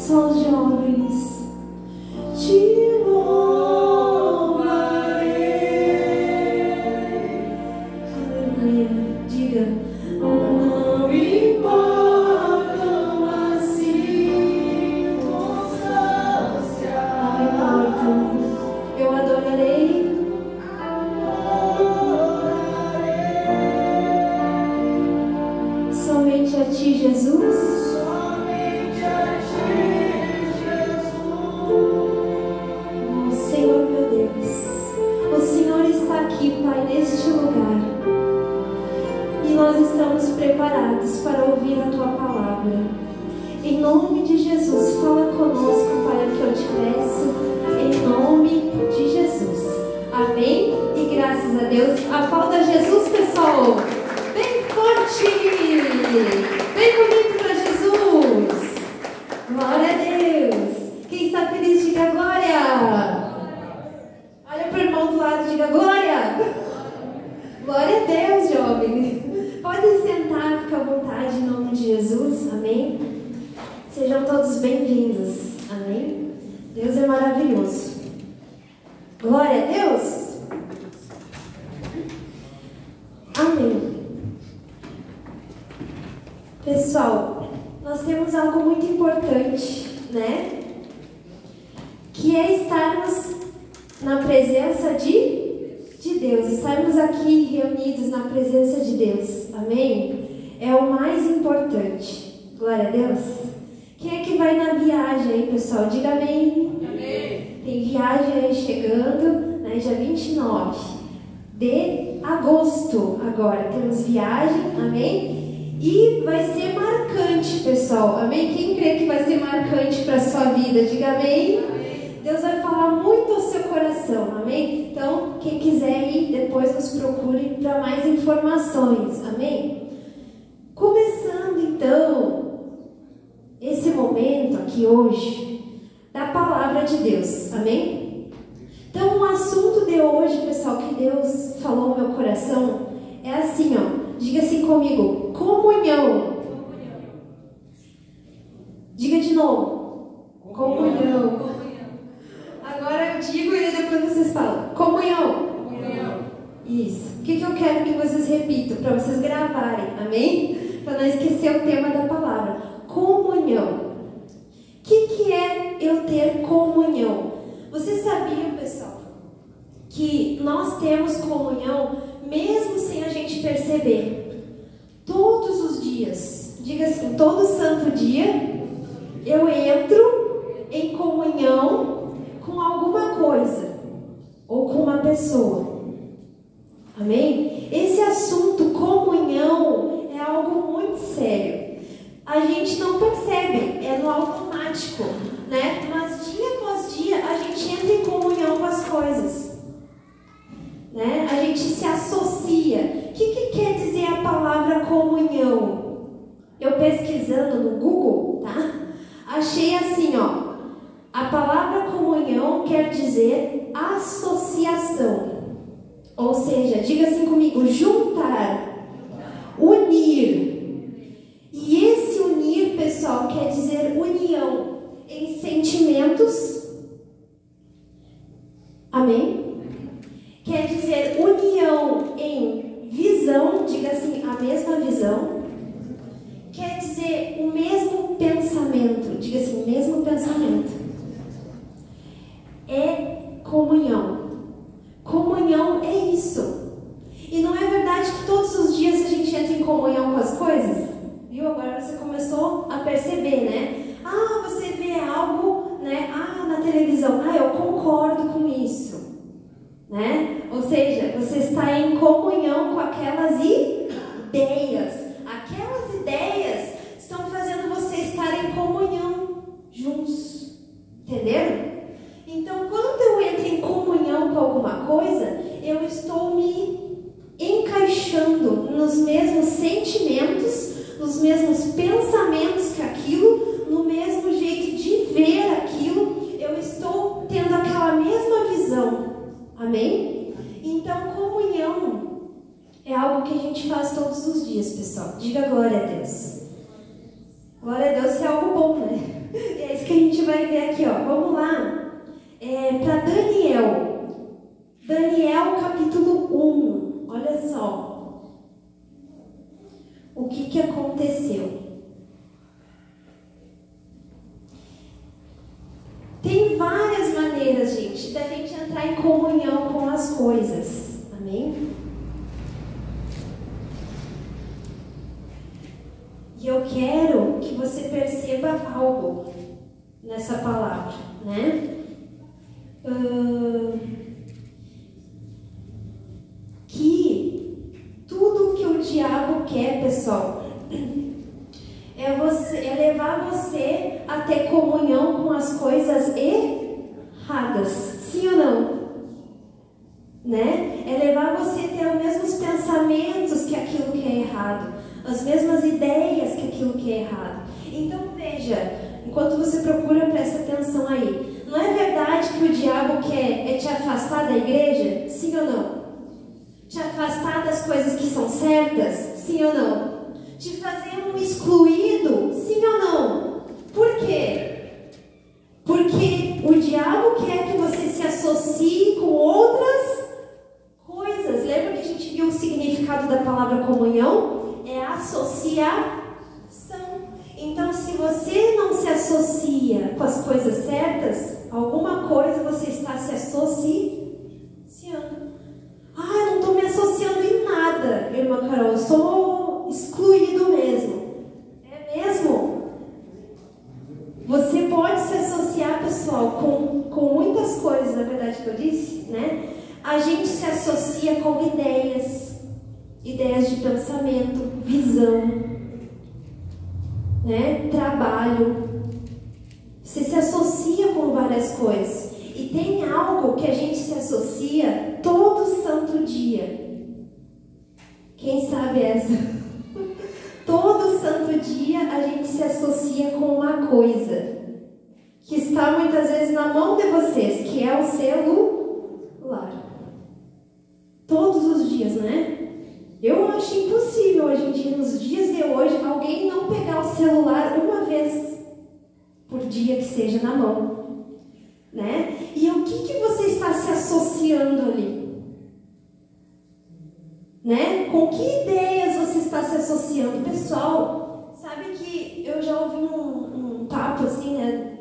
Só os jovens. Te louvarei. Aleluia. Diga. Não importam as circunstâncias. Não importam. Eu adorarei. Somente a ti, Jesus. Somente a ti, Jesus. Oh, Senhor meu Deus, o Senhor está aqui, Pai, neste lugar. E nós estamos preparados para ouvir a tua palavra. Em nome de Jesus, fala conosco, Pai, o que eu te peço. Em nome de Jesus. Amém? E graças a Deus. Aplauda Jesus, pessoal. Bem forte. Bem bonito para Jesus. Glória a Deus. Quem está feliz, diga glória. Olha para o irmão do lado, diga glória. Glória a Deus, jovem. Podem sentar, fica à vontade em nome de Jesus. Amém? Sejam todos bem-vindos. Amém? Deus é maravilhoso. Glória a Deus. Amém. Pessoal, nós temos algo muito importante, né? Que é estarmos na presença de Deus. Estarmos aqui reunidos na presença de Deus. Amém? É o mais importante. Glória a Deus. Quem é que vai na viagem aí, pessoal? Diga amém. Amém. Tem viagem aí chegando, né? Dia 29 de agosto. Agora temos viagem, amém? E vai ser marcante, pessoal. Amém? Quem crê que vai ser marcante para a sua vida? Diga amém. Amém. Deus vai falar muito ao seu coração. Amém? Então, quem quiser ir, depois nos procure para mais informações. Amém? Começando, então, esse momento aqui hoje, da palavra de Deus. Amém? Então, o assunto de hoje, pessoal, que Deus falou no meu coração, é assim, ó. Diga assim comigo, comunhão. Diga de novo, comunhão. Agora eu digo e depois vocês falam, comunhão. Isso. O que eu quero que vocês repitam, para vocês gravarem, amém? Para não esquecer o tema da palavra, comunhão. O que é eu ter comunhão? Vocês sabiam, pessoal, que nós temos comunhão mesmo sem a gente perceber? Todos os dias, diga assim, todo santo dia, eu entro em comunhão com alguma coisa ou com uma pessoa. Amém? Esse assunto, comunhão, é algo muito sério. A gente não percebe, é no automático, né? Mas dia após dia a gente entra em comunhão com as coisas, né? A gente se associa. O que quer dizer a palavra comunhão? Eu pesquisando no Google, tá? Achei assim, ó. A palavra comunhão quer dizer associação. Ou seja, diga assim comigo, juntar, unir. E esse unir, pessoal, quer dizer união em sentimentos. Amém? Quer dizer união em visão, diga assim, a mesma visão. Quer dizer o mesmo pensamento, diga assim, o mesmo pensamento. É comunhão. Comunhão é isso. E não é verdade que todos os dias a gente entra em comunhão com as coisas? Viu? Agora você começou a perceber, né? Ah, você vê algo, né? Ah, na televisão. Ah, eu concordo com isso. Né? Ou seja, você está em comunhão com aquelas ideias. Aquelas ideias estão fazendo você estar em comunhão juntos. Entenderam? Então, quando eu entro em comunhão com alguma coisa, eu estou me encaixando nos mesmos sentimentos, nos mesmos pensamentos que aquilo, no mesmo jeito de ver aquilo, eu estou tendo aquela mesma visão. Amém? Então, comunhão é algo que a gente faz todos os dias, pessoal. Diga glória a Deus. Glória a Deus é algo bom, né? É isso que a vai ver aqui, ó. Vamos lá. Para Daniel. Daniel, capítulo 1. Olha só. O que aconteceu? Tem várias maneiras, gente, da gente entrar em comunhão com as coisas. Amém? E eu quero que você perceba algo nessa palavra, né? Que tudo que o diabo quer, pessoal, é levar você a ter comunhão com as coisas erradas. Sim ou não? Né? É levar você a ter os mesmos pensamentos que aquilo que é errado, as mesmas ideias que aquilo que é errado. Então veja, enquanto você procura, presta atenção aí. Não é verdade que o diabo quer te afastar da igreja? Sim ou não? Te afastar das coisas que são certas? Sim ou não? Te fazer um excluído? Sim ou não? Por quê? Porque o diabo quer que você se associe com outras coisas. Lembra que a gente viu o significado da palavra comunhão? É associação. Então, se você não se associa com as coisas certas, alguma coisa você está se associando. Ah, eu não estou me associando em nada, irmã Carol, eu sou excluído mesmo. É mesmo? Você pode se associar, pessoal, com muitas coisas, na verdade que eu disse, né? A gente se associa com ideias de pensamento, visão, né? Trabalho. Você se associa com várias coisas. E tem algo que a gente se associa todo santo dia. Quem sabe essa? Todo santo dia a gente se associa com uma coisa que está muitas vezes na mão de vocês, que é o celular. Todos os dias, né? Eu acho impossível hoje em dia, nos dias de hoje, alguém não pegar o celular uma vez por dia que seja na mão. Né? E o que você está se associando ali? Né? Com que ideias você está se associando? Pessoal, sabe que eu já ouvi um papo assim, né?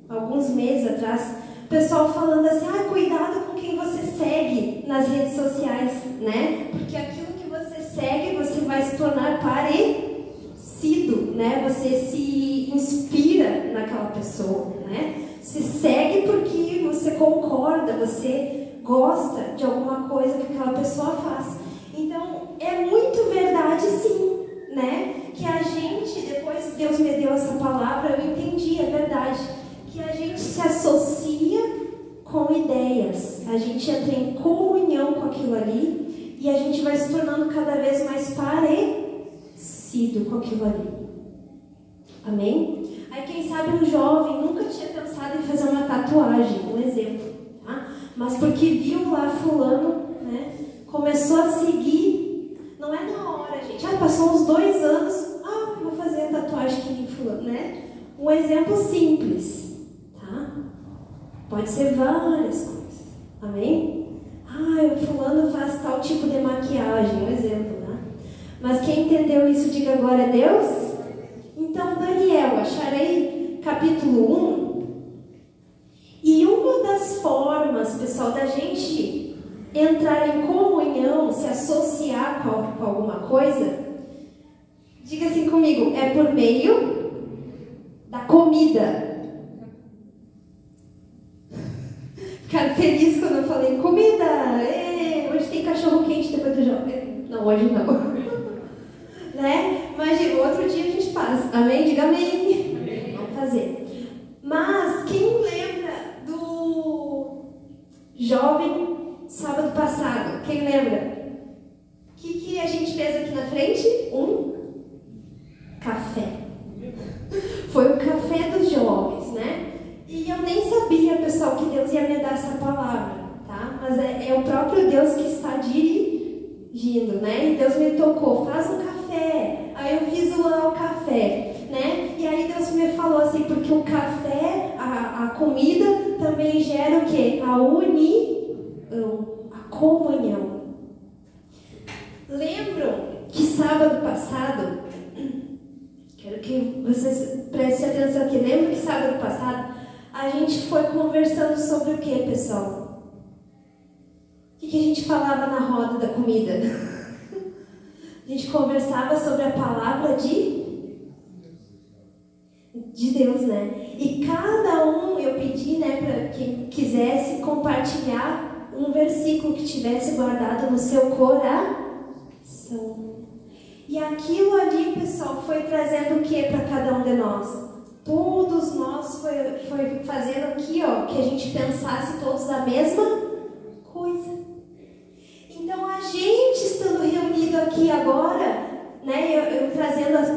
Alguns meses atrás, o pessoal falando assim, cuidado com quem você segue nas redes sociais, né? Porque aquilo que você segue, você vai se tornar parecido, né? Você se inspira naquela pessoa, né? Se segue porque você concorda, você gosta de alguma coisa que aquela pessoa faz. Então, é muito verdade sim, né? Que a gente, depois que Deus me deu essa palavra, eu entendi, é verdade. Que a gente se associa com ideias. A gente entra em comunhão com aquilo ali e a gente vai se tornando cada vez mais parecido com aquilo ali. Amém? Aí quem sabe um jovem nunca tinha pensado em fazer uma tatuagem, um exemplo, tá? Mas porque viu lá fulano, né? Começou a seguir, não é na hora, gente. Passou uns 2 anos, vou fazer a tatuagem que nem fulano, né? Um exemplo simples, tá? Pode ser várias coisas, amém? O fulano faz tal tipo de maquiagem, um exemplo, né? Mas quem entendeu isso, diga glória a Deus. Então, Daniel, acharei capítulo 1. E uma das formas, pessoal, da gente entrar em comunhão, se associar com alguma coisa, diga assim comigo, é por meio da comida. Ficaram felizes quando eu falei comida. Hoje tem cachorro quente depois do jogo. Não, hoje não. Né? Mas outro dia a gente faz. Amém? Diga amém. Amém. Vamos fazer. Mas quem lembra do jovem sábado passado? Quem lembra? O que a gente fez aqui na frente? Um café. Foi o café dos jovens, né? E eu nem sabia, pessoal, que Deus ia me dar essa palavra, tá? Mas é o próprio Deus que está dirigindo, né? E Deus me tocou, faz um café. Aí eu fiz o café, né? E aí Deus me falou assim, porque o café, a comida também gera o quê? A união, a comunhão. Lembram que sábado passado, quero que vocês prestem atenção aqui, lembram que sábado passado a gente foi conversando sobre o que, pessoal? O que a gente falava na roda da comida? A gente conversava sobre a palavra de Deus, né? E cada um, eu pedi, né, para quem quisesse compartilhar um versículo que tivesse guardado no seu coração. E aquilo ali, pessoal, foi trazendo o que para cada um de nós? Todos nós foi fazendo aqui, ó, que a gente pensasse todos a mesma coisa. Então, a gente estando reunido aqui agora, né, eu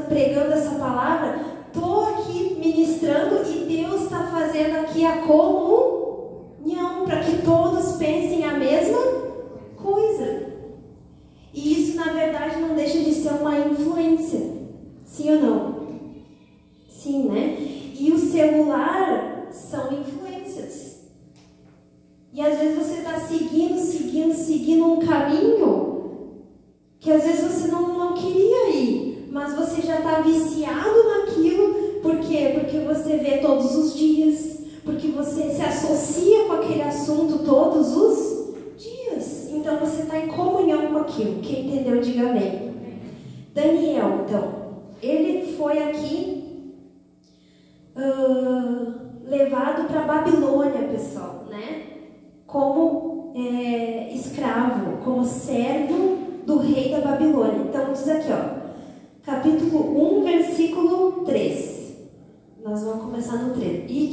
pregando essa palavra, estou aqui ministrando e Deus está fazendo aqui a comunhão para que todos pensem a mesma coisa. E isso, na verdade, não deixa de ser uma influência. Sim ou não? Sim, né? E o celular são influências. E às vezes você está seguindo um caminho que às vezes você não queria ir, mas você já está viciado naquilo. Por quê? Porque você vê todos os dias, porque você se associa com aquele assunto todos os dias. Então você está em comunhão com aquilo. Quem entendeu, diga amém. Daniel, então, ele foi aqui levado para Babilônia, pessoal, né? Como escravo, como servo do rei da Babilônia. Então diz aqui, ó, capítulo 1, versículo 3. Nós vamos começar no 3. E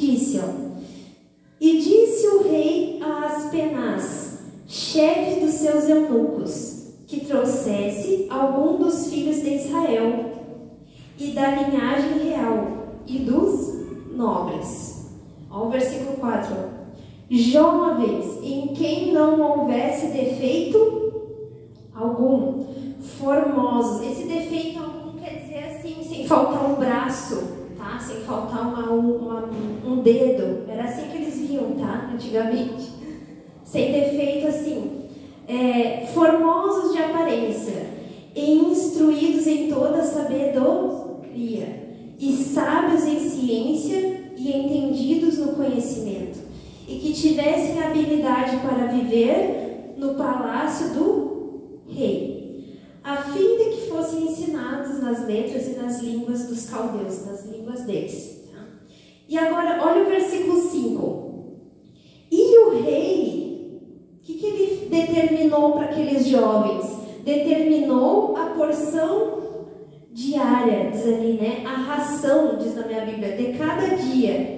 disse o rei a Aspenaz, chefe dos seus eunucos, que trouxesse algum dos filhos de Israel e da linhagem real e dos nobres. Olha o versículo 4. Jovens em quem não houvesse defeito algum, formosos. Esse defeito algum quer dizer assim, sem faltar um braço, tá? Sem faltar um dedo. Era assim que eles viam, tá? Antigamente. Sem defeito assim. Formosos de aparência, e instruídos em toda sabedoria, e sábios em ciência e entendidos no conhecimento, e que tivessem habilidade para viver no palácio do rei, a fim de que fossem ensinados nas letras e nas línguas dos caldeus, nas línguas deles. Tá? E agora, olha o versículo 5. E o rei, o que ele determinou para aqueles jovens? Determinou a porção diária, diz ali, né? A ração, diz na minha Bíblia, de cada dia,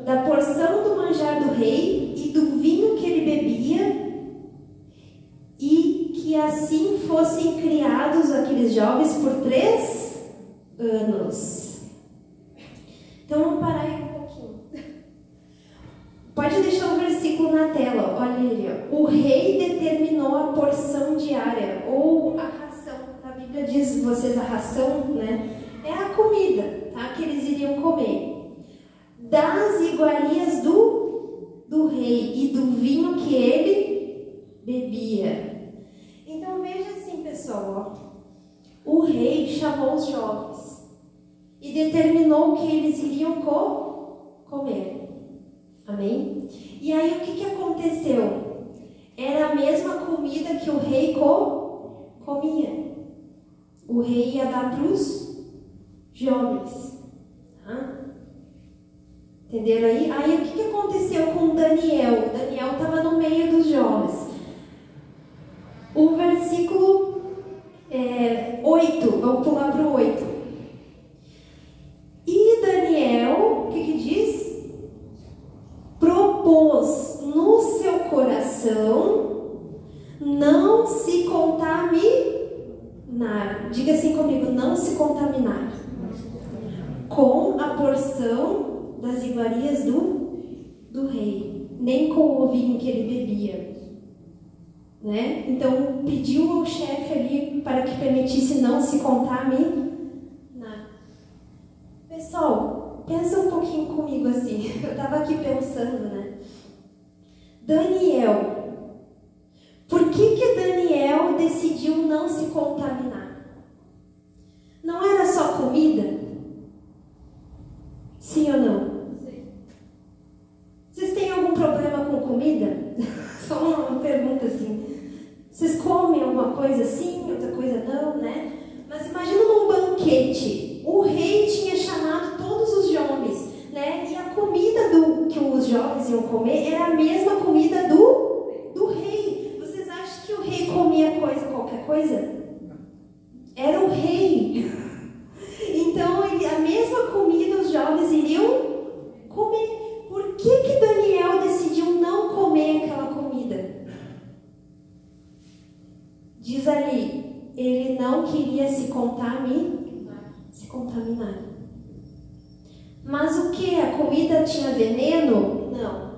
da porção do manjar do rei e do vinho que ele bebia, e que assim fossem criados aqueles jovens por 3 anos. Então vamos parar aí um pouquinho. Pode deixar o versículo na tela, olha ali. O rei determinou a porção diária, ou a ração. Na Bíblia diz vocês a ração, né? É a comida, tá? Que eles iriam comer. Das iguarias do rei e do vinho que ele bebia. Então veja assim, pessoal, ó. O rei chamou os jovens e determinou que eles iriam comer. Amém? E aí o que aconteceu? Era a mesma comida que o rei comia. O rei ia dar para os jovens. Tá? Entenderam aí? Aí o que aconteceu com Daniel? Daniel estava no meio dos jovens. O versículo 8, vamos pular para o 8. E Daniel, o que diz? Propôs no seu coração não se contaminar. Diga assim comigo, não se contaminar com a porção das iguarias do rei, nem com o vinho que ele bebia. Né? Então pediu ao chefe ali para que permitisse não se contaminar. Pessoal, pensa um pouquinho pouquinho comigo assim. Eu estava aqui pensando, né? Daniel. Por que Daniel decidiu não se contaminar? Não era só comida? Sim ou não? Sim. Vocês têm algum problema com comida? Só uma pergunta assim. Vocês comem alguma coisa sim, outra coisa não, né? Mas imagina num banquete. O rei tinha chamado todos os jovens, né? E a comida que os jovens iam comer era a mesma comida do rei. Vocês acham que o rei comia qualquer coisa? Era o rei. Então, a mesma comida os jovens iriam comer. Por que Daniel decidiu não comer aquela comida? Diz ali, ele não queria se contaminar. Mas o que? A comida tinha veneno? Não.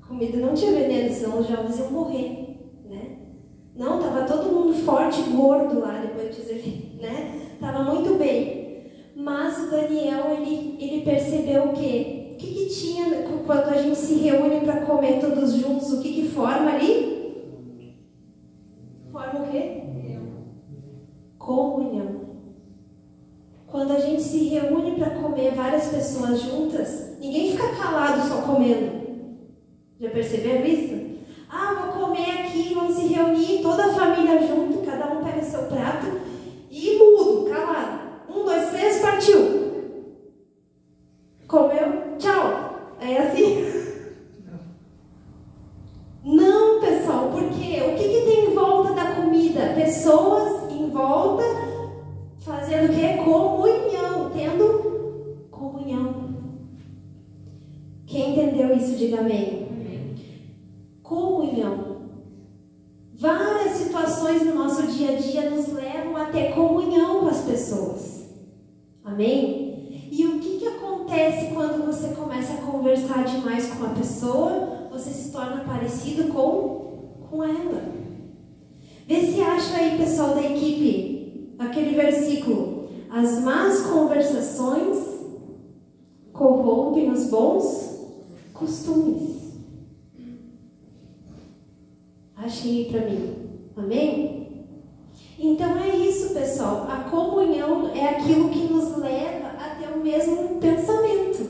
A comida não tinha veneno, senão os jovens iam morrer, né? Não, estava todo mundo forte e gordo lá, depois diz ali, né? Estava muito bem. Mas o Daniel, ele percebeu o quê? O que tinha quando a gente se reúne para comer todos juntos? O que forma ali? Forma o quê? Comunhão. Quando a gente se reúne para comer várias pessoas juntas, ninguém fica calado só comendo. Já perceberam isso? Ah, vou comer aqui, vamos se reunir, toda a família junto, cada um pega seu prato e mudo, calado. 1, 2, 3, partiu. Comeu, tchau. É assim? Não, pessoal, porque o que tem em volta da comida? Pessoas em volta fazendo o quê? Comunhão, tendo comunhão. Quem entendeu isso, diga amém. Comunhão. Várias situações no nosso dia a dia nos levam a ter comunhão com as pessoas. Amém? E o que acontece quando você começa a conversar demais com uma pessoa? Você se torna parecido com ela. Vê se acha aí, pessoal da equipe, aquele versículo. As más conversações corrompem os bons costumes. Achei para mim. Amém? Então é isso, pessoal. A comunhão é aquilo que nos leva a ter o mesmo pensamento.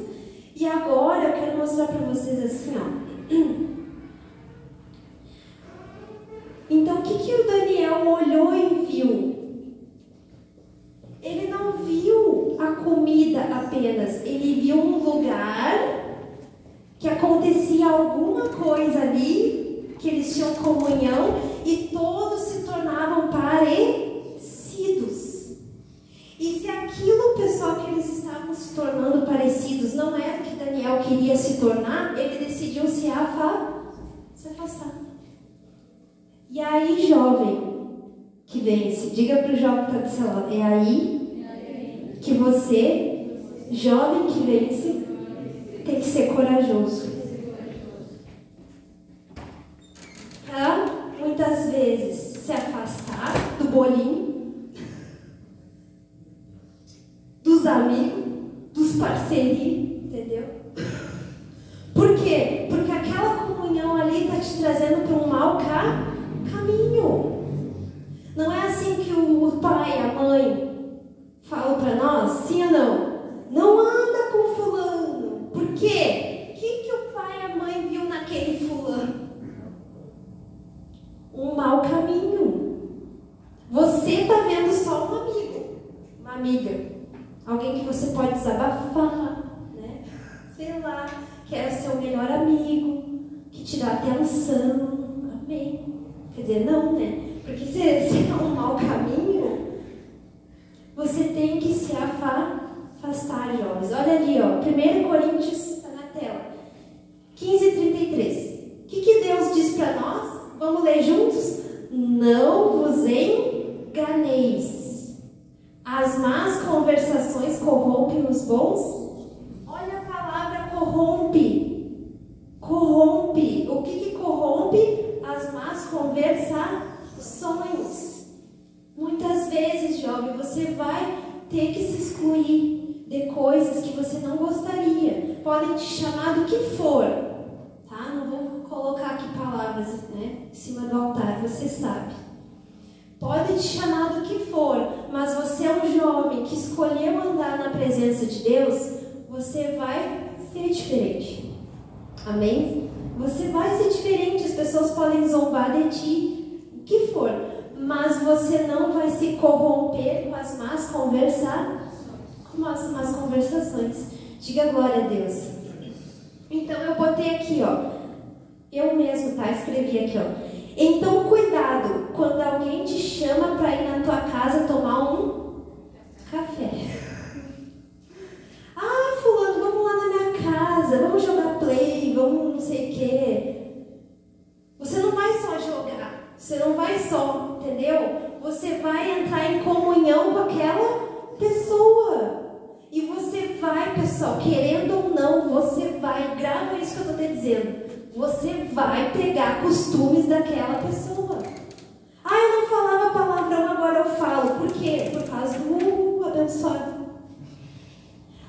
E agora eu quero mostrar para vocês assim, ó. Então o que o Daniel olhou e viu? Ele não viu a comida apenas. Ele viu um lugar que acontecia alguma coisa ali, que eles tinham comunhão e todos se tornavam parecidos. E se aquilo, pessoal, que eles estavam se tornando parecidos não era o que Daniel queria se tornar, ele decidiu se afastar. E aí, jovem que vence, diga para o jovem que está do seu lado, é aí que você, jovem que vence, tem que ser corajoso. Muitas vezes se afastar do bolinho, dos amigos, dos parceiros, entendeu? Por quê? Porque aquela comunhão ali está te trazendo para um mau caminho. Não é assim que o pai, a mãe falam para nós? Sim ou não? Não anda com fulano. Por quê? O que o pai e a mãe viu naquele fulano? Um mau caminho. Você está vendo só um amigo, uma amiga, alguém que você pode desabafar, né? Sei lá, que é seu melhor amigo, que te dá atenção. Amém? Quer dizer, não, né? Porque se é um mau caminho, você tem que se afastar, jovens. Olha ali, ó, 1 Coríntios, está na tela, 15:33. O que Deus diz para nós? Vamos ler juntos? Não vos enganeis. As más conversações corrompem os bons? Olha a palavra corrompe. Corrompe. O que corrompe? As más conversações. Muitas vezes, jovem, você vai ter que se excluir. de coisas que você não gostaria. Podem te chamar do que for, tá? Não vou colocar aqui palavras, né, em cima do altar, você sabe. Pode te chamar do que for, mas você é um jovem que escolheu andar na presença de Deus, você vai ser diferente. Amém? Você vai ser diferente, as pessoas podem zombar de ti, o que for, mas você não vai se corromper com as más conversações. Diga glória a Deus. Então eu botei aqui, ó, eu mesmo, tá? Escrevi aqui, ó. Então cuidado quando alguém te chama para ir na tua casa tomar um café. Ah, fulano, vamos lá na minha casa, vamos jogar play, vamos não sei o quê. Você não vai só jogar, você não vai só, entendeu? Você vai entrar em comunhão com aquela pessoa. E você vai, pessoal, querendo ou não, você vai, grava isso que eu estou te dizendo. Você vai pegar costumes daquela pessoa. Ah, eu não falava palavrão, agora eu falo. Por quê? Por causa do abençoado.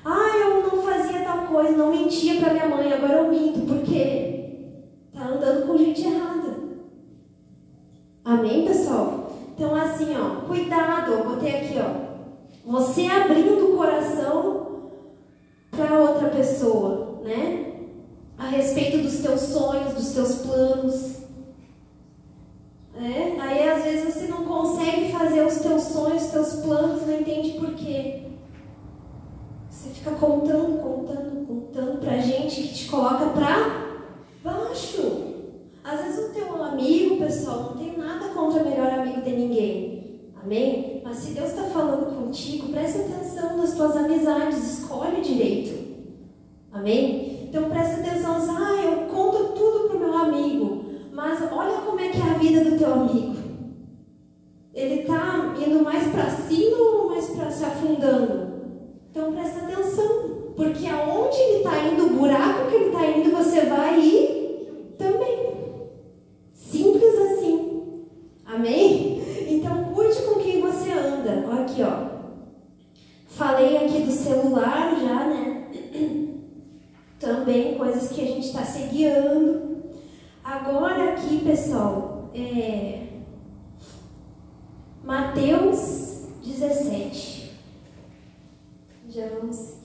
Ah, eu não fazia tal coisa, não mentia para minha mãe, agora eu minto. Por quê? Tá andando com gente errada. Amém, pessoal? Então, assim, ó, cuidado, eu botei aqui, ó. Você abrindo o coração para outra pessoa, né? A respeito dos teus sonhos, dos teus planos. Aí às vezes você não consegue fazer os teus sonhos, os teus planos, não entende por quê. Você fica contando pra gente que te coloca pra baixo. Às vezes o teu amigo, pessoal, não tem nada contra o melhor amigo de ninguém. Amém? Mas se Deus está falando contigo, presta atenção nas tuas amizades, escolhe direito. Amém? Então presta atenção, eu conto tudo pro meu amigo, mas olha como é que é a vida do teu amigo. Ele está indo mais para cima ou mais para se afundando? Então presta atenção, porque aonde ele está indo, o buraco que ele está indo, você vai ir também. Simples assim. Amém? Então cuide com quem você anda. Olha aqui, ó. Falei aqui do celular já, né? Também coisas que a gente está se guiando. Agora aqui, pessoal, Mateus 17. Já vamos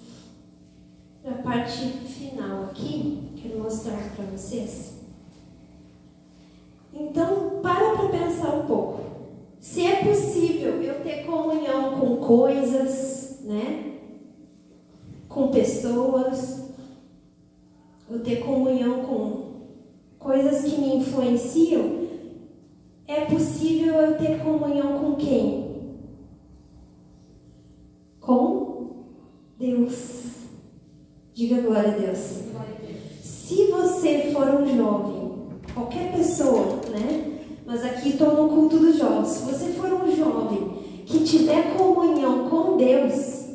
para a parte final aqui. Quero mostrar para vocês. Então, para pensar um pouco. Se é possível eu ter comunhão com coisas, né? Com pessoas, eu ter comunhão com coisas que me influenciam, é possível eu ter comunhão com quem? Com Deus. Diga glória a Deus. Se você for um jovem, qualquer pessoa, né? Mas aqui estou no culto dos jovens. Se você for um jovem que tiver comunhão com Deus,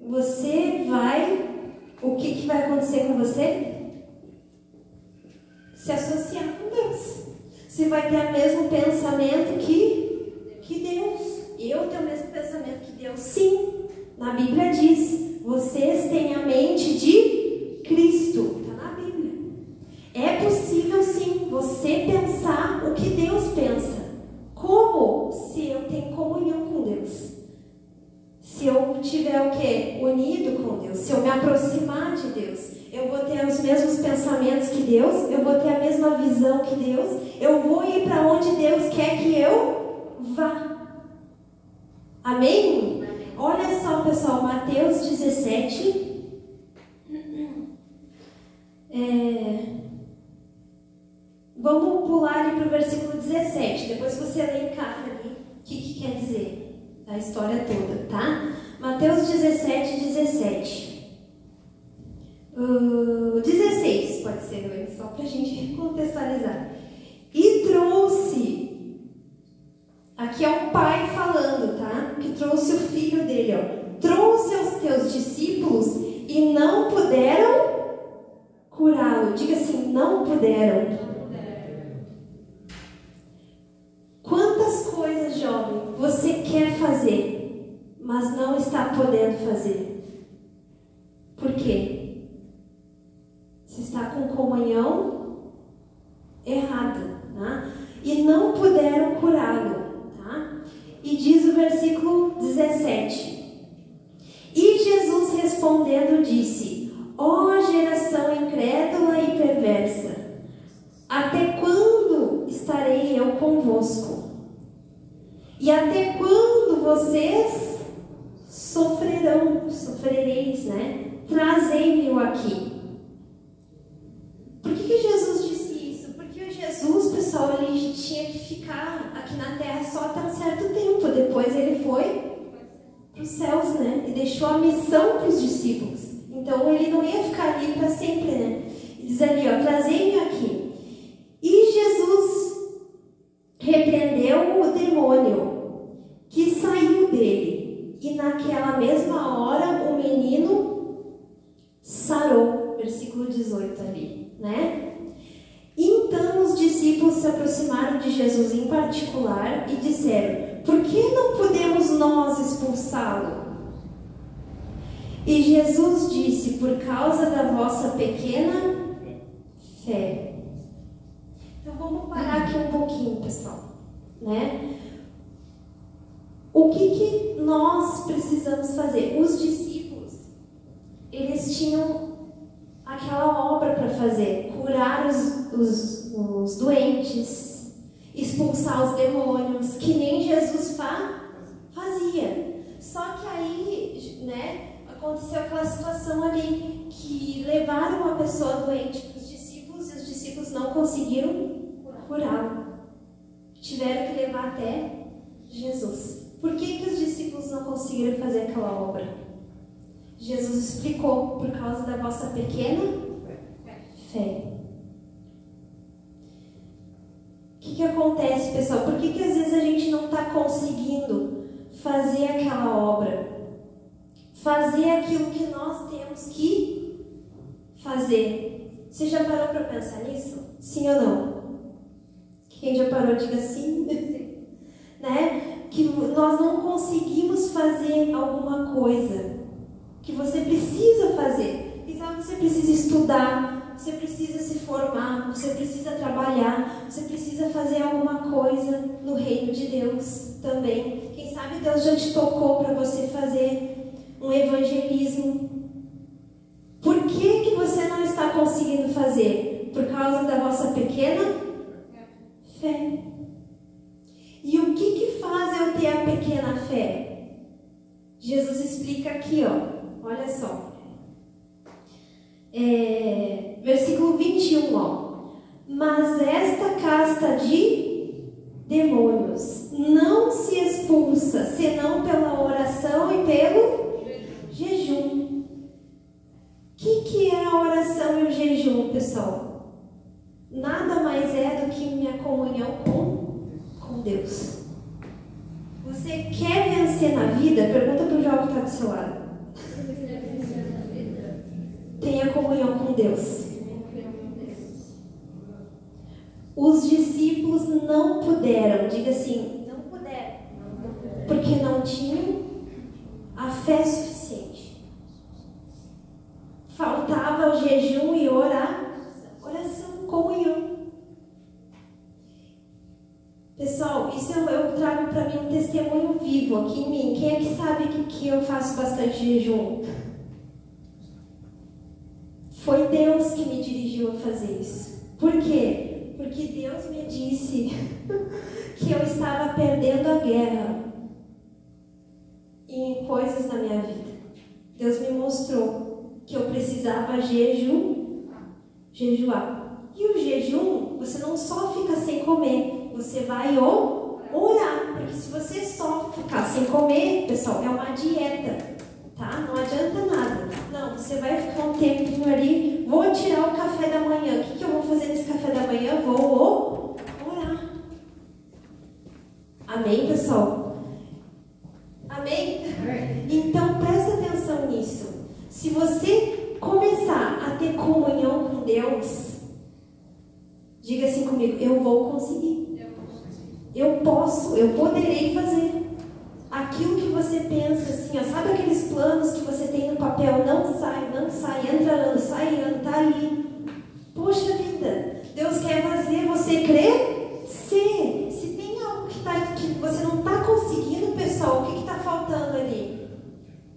você vai... O que vai acontecer com você? Se associar com Deus. Você vai ter o mesmo pensamento que Deus. Eu tenho o mesmo pensamento que Deus. Sim, na Bíblia diz, vocês têm a mente de Cristo. Está na Bíblia. É possível sim, você pensar o que Deus pensa. Como? Se eu tenho comunhão com Deus. Se eu tiver o quê? Unido com Deus. Se eu me aproximar de Deus. Eu vou ter os mesmos pensamentos que Deus. Eu vou ter a mesma visão que Deus. Eu vou ir para onde Deus quer que eu vá. Amém? Olha só, pessoal. Mateus 17. Vamos pular ali para o versículo 17. Depois você lê em casa ali o que quer dizer. A história toda, tá? Mateus 17, 17. 16, pode ser, só pra gente contextualizar. E trouxe, aqui é um pai falando, tá? Que trouxe o filho dele, ó. Trouxe aos teus discípulos e não puderam curá-lo. Diga assim, não puderam. Quantas coisas, jovem, você quer fazer, mas não está podendo fazer? quê? Você está com comunhão errada, tá? E não puderam curá-lo, tá? E diz o versículo 17: E Jesus respondendo disse: Ó geração incrédula e perversa, até quando estarei eu convosco? E até quando vocês sofrereis, né? Trazei-me-o aqui. Por que Jesus disse isso? Porque Jesus, pessoal, ele tinha que ficar aqui na terra só até um certo tempo. Depois ele foi para os céus, né? E deixou a missão para os discípulos. Então ele não ia ficar ali para sempre, né? E diz ali, ó, trazei-me aqui. E Jesus repreendeu o demônio que saiu dele, e naquela mesma hora o menino sarou. Versículo 18 ali, né? Então os discípulos se aproximaram de Jesus em particular e disseram: Por que não podemos nós expulsá-lo? E Jesus disse: Por causa da vossa pequena fé. Então vamos parar aqui um pouquinho, pessoal, né? O que nós precisamos fazer? Os discípulos, eles tinham aquela obra para fazer: curar os doentes, expulsar os demônios, que nem Jesus fazia. Só que aí, né, aconteceu aquela situação ali que levaram uma pessoa doente para os discípulos e os discípulos não conseguiram curá-lo. Tiveram que levar até Jesus. Por que os discípulos não conseguiram fazer aquela obra? Jesus explicou: por causa da vossa pequena fé. O que acontece, pessoal? Por que às vezes a gente não está conseguindo fazer aquela obra? Fazer aquilo que nós temos que fazer. Você já parou para pensar nisso? Sim ou não? Quem já parou, diga sim. Né? Que nós não conseguimos fazer alguma coisa que você precisa fazer. E sabe, você precisa estudar, você precisa se formar, você precisa trabalhar, você precisa fazer alguma coisa no reino de Deus também. Quem sabe Deus já te tocou para você fazer um evangelismo. Por que você não está conseguindo fazer? Por causa da vossa pequena fé. E o que faz eu ter a pequena fé? Jesus explica aqui, ó. Olha só. Versículo 21, ó. Mas esta casta de demônios não se expulsa, senão pela oração e pelo jejum. O que é a oração e o jejum, pessoal? Nada mais é do que minha comunhão com Deus. Você quer vencer na vida? Pergunta para o jovem que está do seu lado. Tenha comunhão com Deus. Os discípulos não puderam, diga assim, não puderam, porque não tinham a fé suficiente. Faltava o jejum e oração, comunhão. Pessoal, isso eu trago para mim um testemunho vivo aqui em mim. Quem é que sabe que eu faço bastante jejum? Foi Deus que me dirigiu a fazer isso. Por quê? Porque Deus me disse que eu estava perdendo a guerra em coisas na minha vida. Deus me mostrou que eu precisava jejuar. E o jejum, você não só fica sem comer, você vai orar. Porque se você só ficar sem comer, pessoal, é uma dieta, tá? Não adianta nada. Não, você vai ficar um tempinho ali, vou tirar o café da manhã. O que eu vou fazer nesse café da manhã? Vou orar. Amém, pessoal? Amém? Então, presta atenção nisso. Se você começar a ter comunhão com Deus, diga assim comigo: eu vou conseguir. Eu posso, eu poderei fazer. Aquilo que você pensa assim, ó, sabe aqueles planos que você tem no papel papel, não sai, entra ano, sai ano, tá ali. Poxa vida, Deus quer fazer você crescer. Se tem algo que você não está conseguindo, pessoal, o que está faltando ali?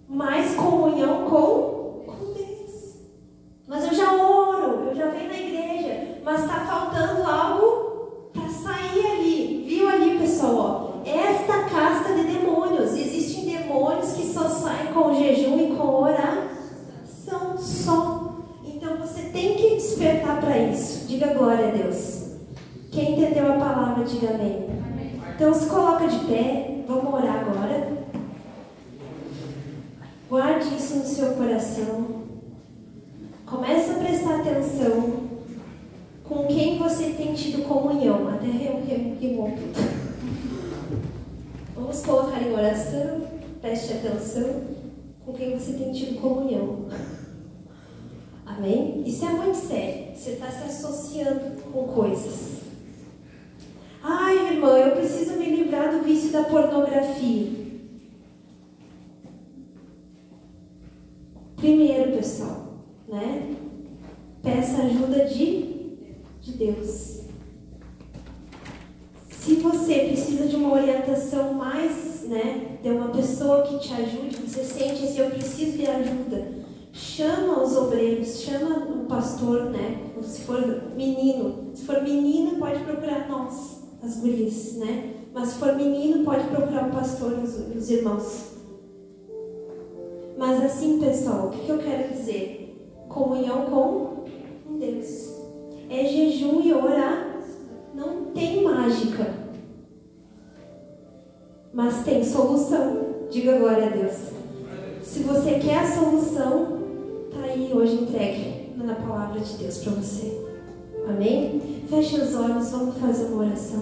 Mais comunhão com Deus. Mas eu já oro, eu já venho na igreja, mas está faltando algo para sair ali. Viu ali, pessoal? Ó, esta casta de demônios. Existem demônios que só saem com jejum e com oração só. Então você tem que despertar para isso. Diga glória a Deus. Quem entendeu a palavra, diga amém. Então se coloca de pé. Vamos orar agora. Guarde isso no seu coração. Comece a prestar atenção com quem você tem tido comunhão. Até rimou tudo. Vamos colocar em oração. Preste atenção com quem você tem tido comunhão. Amém? Isso é muito sério. Você está se associando com coisas. Ai, irmã, eu preciso me livrar do vício da pornografia. Primeiro, pessoal, né? Peça ajuda de Deus. Se você precisa de uma orientação mais, né? De uma pessoa que te ajude, você sente assim, eu preciso de ajuda. Chama os obreiros, chama o pastor, né? Se for menina, pode procurar nós, as gurias, né? Mas se for menino, pode procurar o pastor, os irmãos. Mas assim, pessoal, o que eu quero dizer? Comunhão com Deus. É jejum e orar. Não tem mágica. Mas tem solução. Diga glória a Deus. Se você quer a solução, tá aí hoje entregue na palavra de Deus para você. Amém? Feche os olhos, vamos fazer uma oração.